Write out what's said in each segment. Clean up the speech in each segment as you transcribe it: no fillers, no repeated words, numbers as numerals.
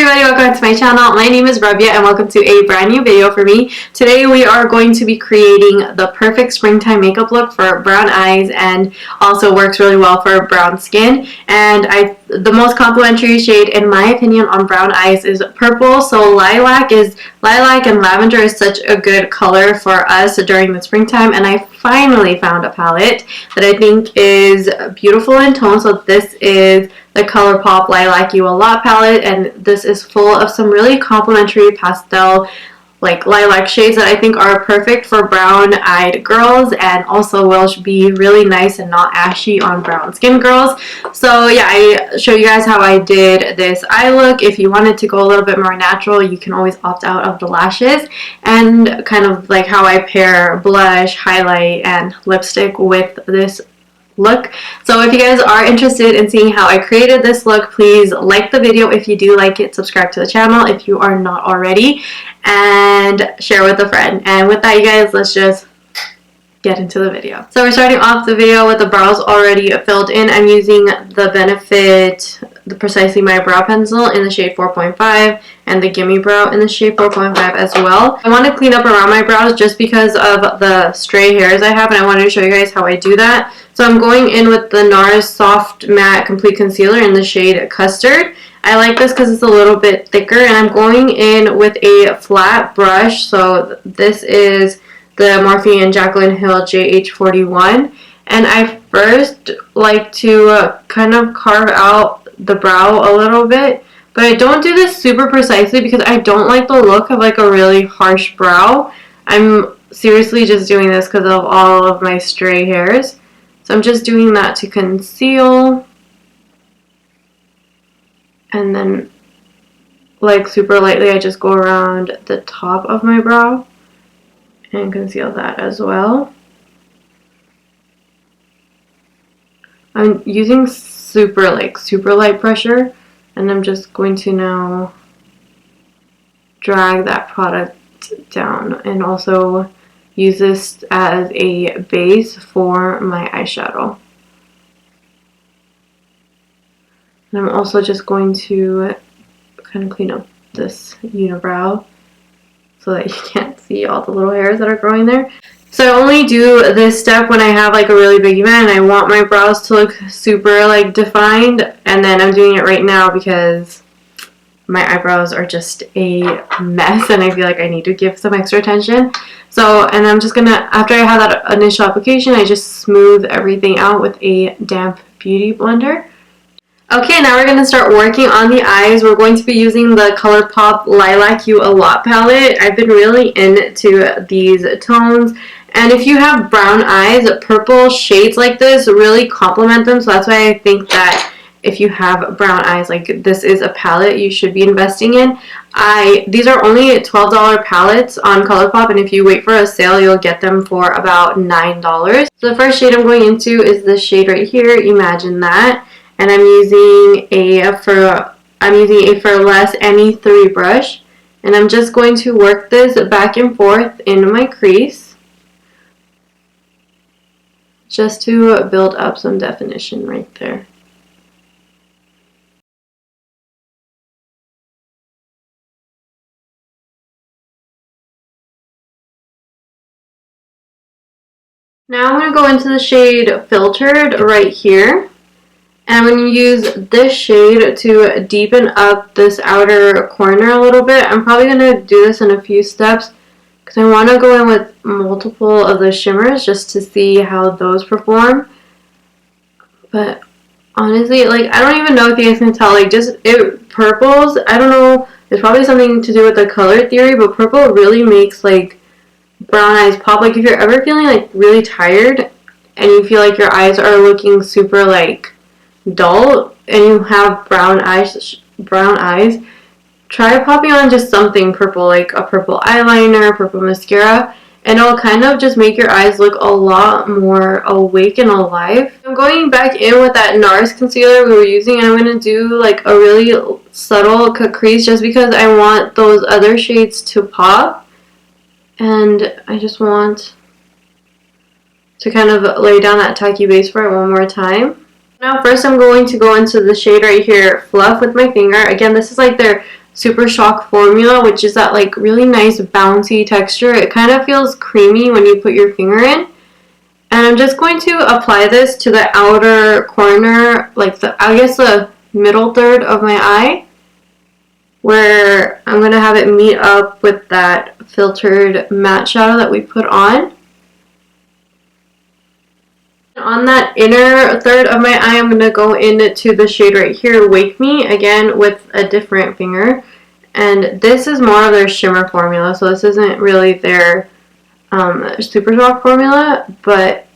everybody, welcome back to my channel. My name is Rabya and welcome to a brand new video for me. Today we are going to be creating the perfect springtime makeup look for brown eyes and also works really well for brown skin. And the most complimentary shade in my opinion on brown eyes is purple. So lilac and lavender is such a good color for us during the springtime, and I finally found a palette that I think is beautiful in tone. So this is the Colourpop Lilac You a Lot palette, and this is full of some really complimentary pastel like lilac shades that I think are perfect for brown-eyed girls and also will be really nice and not ashy on brown skin girls. So yeah, I show you guys how I did this eye look. If you wanted to go a little bit more natural, you can always opt out of the lashes, and kind of like how I pair blush, highlight, and lipstick with this look. So if you guys are interested in seeing how I created this look, please like the video if you do like it, subscribe to the channel if you are not already, and share with a friend. And with that, you guys, let's just get into the video. So we're starting off the video with the brows already filled in. I'm using the Benefit Precisely My Brow Pencil in the shade 4.5 and the Gimme Brow in the shade 4.5 as well. I want to clean up around my brows just because of the stray hairs I have, and I wanted to show you guys how I do that. So I'm going in with the NARS Soft Matte Complete Concealer in the shade Custard. I like this because it's a little bit thicker, and I'm going in with a flat brush. So this is the Morphe & Jaclyn Hill JH41, and I first like to kind of carve out the brow a little bit, but I don't do this super precisely because I don't like the look of like a really harsh brow. I'm seriously just doing this because of all of my stray hairs. So I'm just doing that to conceal, and then like super lightly I just go around the top of my brow and conceal that as well. I'm using super light pressure, and I'm just going to now drag that product down and also use this as a base for my eyeshadow. And I'm also just going to kind of clean up this unibrow so that you can't see all the little hairs that are growing there. So I only do this step when I have like a really big event and I want my brows to look super like defined, and then I'm doing it right now because my eyebrows are just a mess and I feel like I need to give some extra attention. So, and I'm just gonna, after I have that initial application, I just smooth everything out with a damp beauty blender. Okay, now we're going to start working on the eyes. We're going to be using the Colourpop Lilac You a Lot palette. I've been really into these tones, and if you have brown eyes, purple shades like this really complement them. So that's why I think that if you have brown eyes, like this is a palette you should be investing in. These are only $12 palettes on Colourpop, and if you wait for a sale, you'll get them for about $9. So the first shade I'm going into is this shade right here, Imagine That. And I'm using a Furless ME3 brush, and I'm just going to work this back and forth in my crease just to build up some definition right there. Now I'm going to go into the shade Filtered right here. And I'm going to use this shade to deepen up this outer corner a little bit. I'm probably going to do this in a few steps because I want to go in with multiple of the shimmers just to see how those perform. But honestly, like, I don't even know if you guys can tell, like, just purples, I don't know, there's probably something to do with the color theory, but purple really makes like brown eyes pop. Like if you're ever feeling like really tired and you feel like your eyes are looking super like dull and you have brown eyes, try popping on just something purple, like a purple eyeliner, purple mascara, and it'll kind of just make your eyes look a lot more awake and alive. I'm going back in with that NARS concealer we were using, and I'm going to do like a really subtle cut crease just because I want those other shades to pop, and I just want to kind of lay down that tacky base for it one more time. Now first I'm going to go into the shade right here, Fluff, with my finger. Again, this is like their Super Shock formula, which is that like really nice bouncy texture. It kind of feels creamy when you put your finger in. And I'm just going to apply this to the outer corner, like I guess the middle third of my eye, where I'm going to have it meet up with that filtered matte shadow that we put on. On that inner third of my eye, I'm going to go into the shade right here, Wake Me, again with a different finger. And this is more of their shimmer formula, so this isn't really their Super Shock formula, but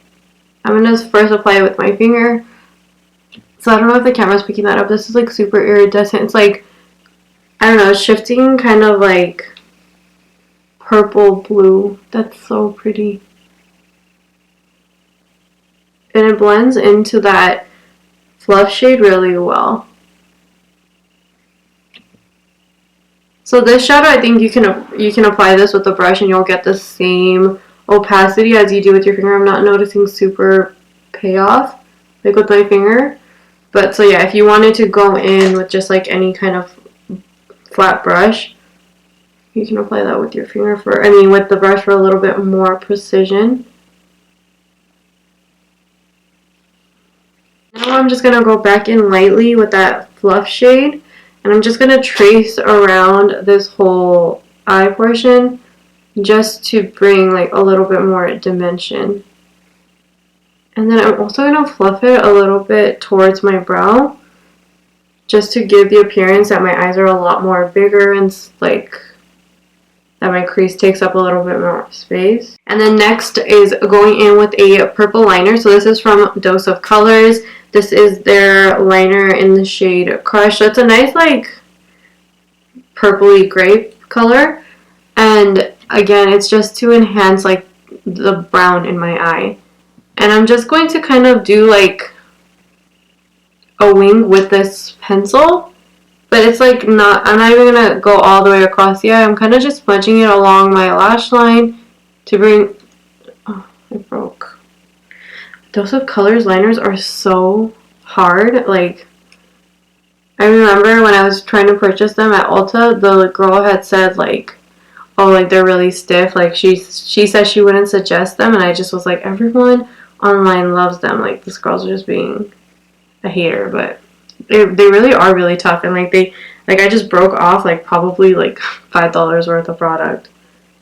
I'm going to first apply it with my finger. So I don't know if the camera's picking that up. This is like super iridescent. It's like, I don't know, shifting kind of like purple blue. That's so pretty. And it blends into that fluff shade really well. So this shadow, I think you can apply this with a brush and you'll get the same opacity as you do with your finger. I'm not noticing super payoff like with my finger. But so yeah, if you wanted to go in with just like any kind of flat brush, you can apply that with your finger with the brush for a little bit more precision. Now I'm just going to go back in lightly with that fluff shade, and I'm just going to trace around this whole eye portion just to bring like a little bit more dimension. And then I'm also going to fluff it a little bit towards my brow just to give the appearance that my eyes are a lot more bigger and like that my crease takes up a little bit more space. And then next is going in with a purple liner. So this is from Dose of Colors. This is their liner in the shade Crush. So it's a nice like purpley grape color. And again, it's just to enhance like the brown in my eye. And I'm just going to kind of do like a wing with this pencil. But it's like I'm not even going to go all the way across the eye. I'm kind of just smudging it along my lash line to bring... Oh, it broke. Dose of Colors liners are so hard. Like, I remember when I was trying to purchase them at Ulta, the girl had said like, oh, like they're really stiff. Like she said she wouldn't suggest them, and I just was like, everyone online loves them. Like this girl's just being a hater, but they really are really tough, and I just broke off like probably like $5 worth of product.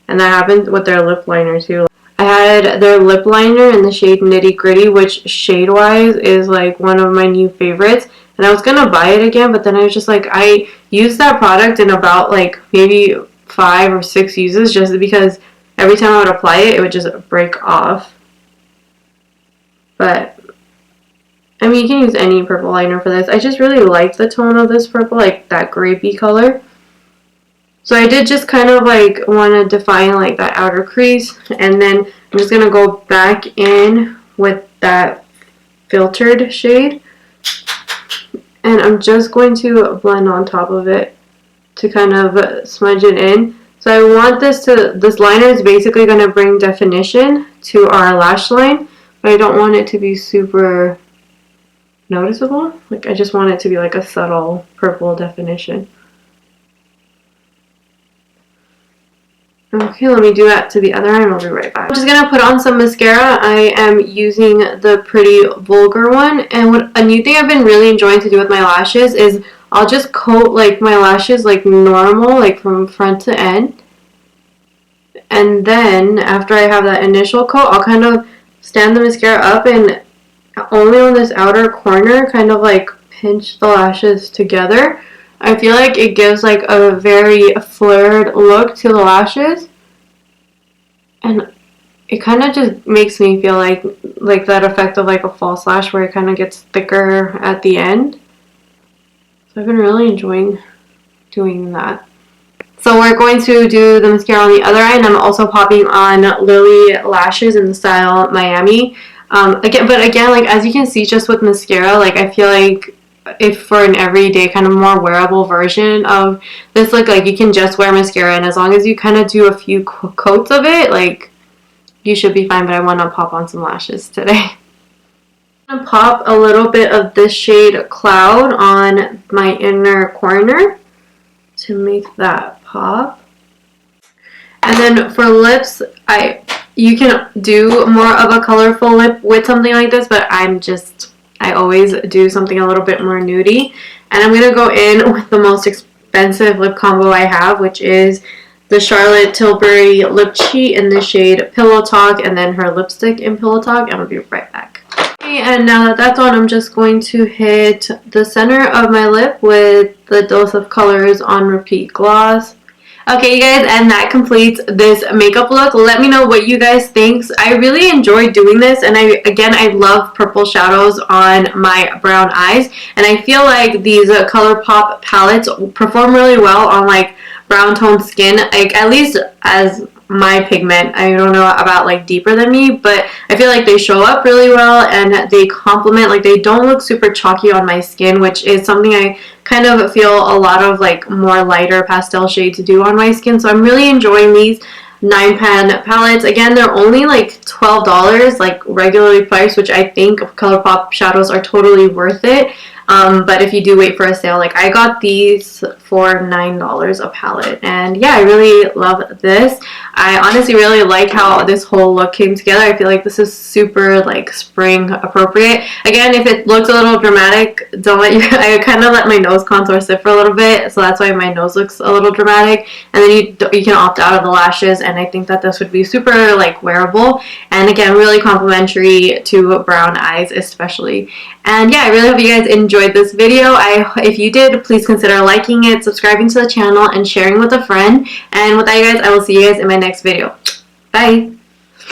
And that happened with their lip liner too. I had their lip liner in the shade Nitty Gritty, which shade wise is like one of my new favorites, and I was gonna buy it again, but then I was just like, I used that product in about like maybe 5 or 6 uses, just because every time I would apply it, it would just break off. But I mean, you can use any purple liner for this. I just really like the tone of this purple, like that grapey color. So I did just kind of like want to define like that outer crease, and then I'm just going to go back in with that filtered shade, and I'm just going to blend on top of it to kind of smudge it in. So I want this liner is basically going to bring definition to our lash line, but I don't want it to be super noticeable. Like I just want it to be like a subtle purple definition. Okay, let me do that to the other eye and I'll be right back. I'm just going to put on some mascara. I am using the Pretty Vulgar one, and a new thing I've been really enjoying to do with my lashes is I'll just coat like my lashes like normal, like from front to end. And then after I have that initial coat, I'll kind of stand the mascara up and only on this outer corner kind of like pinch the lashes together. I feel like it gives like a very flared look to the lashes, and it kind of just makes me feel like that effect of like a false lash where it kind of gets thicker at the end. So I've been really enjoying doing that. So we're going to do the mascara on the other eye, and I'm also popping on Lily lashes in the style Miami. Again, like as you can see, just with mascara, like I feel like if for an everyday kind of more wearable version of this look, like you can just wear mascara, and as long as you kind of do a few coats of it, like you should be fine. But I want to pop on some lashes today. I'm going to pop a little bit of this shade Cloud on my inner corner. to make that pop. And then for lips, you can do more of a colorful lip with something like this, but I always do something a little bit more nudie. And I'm going to go in with the most expensive lip combo I have, which is the Charlotte Tilbury Lip Cheat in the shade Pillow Talk, and then her lipstick in Pillow Talk. I'm going to be right back. Okay, and now that that's on, I'm just going to hit the center of my lip with the Dose of Colors on Repeat Gloss. Okay, you guys, and that completes this makeup look. Let me know what you guys think. I really enjoy doing this, and I love purple shadows on my brown eyes, and I feel like these Colourpop palettes perform really well on like brown toned skin, like at least as my pigment. I don't know about like deeper than me, but I feel like they show up really well and they complement, like they don't look super chalky on my skin, which is something I kind of feel a lot of like more lighter pastel shades do on my skin. So I'm really enjoying these 9-pan palettes. Again, they're only like $12, like regularly priced, which I think Colourpop shadows are totally worth it. But if you do wait for a sale, like I got these for $9 a palette, and yeah, I really love this. I honestly really like how this whole look came together. I feel like this is super like spring appropriate. Again, if it looks a little dramatic, don't let you, I kind of let my nose contour sit for a little bit, so that's why my nose looks a little dramatic, and then you can opt out of the lashes, and I think that this would be super like wearable, and again, really complimentary to brown eyes especially. And yeah, I really hope you guys enjoyed this video. If you did, please consider liking it, subscribing to the channel, and sharing with a friend. And with that, you guys, I will see you guys in my next video. Bye!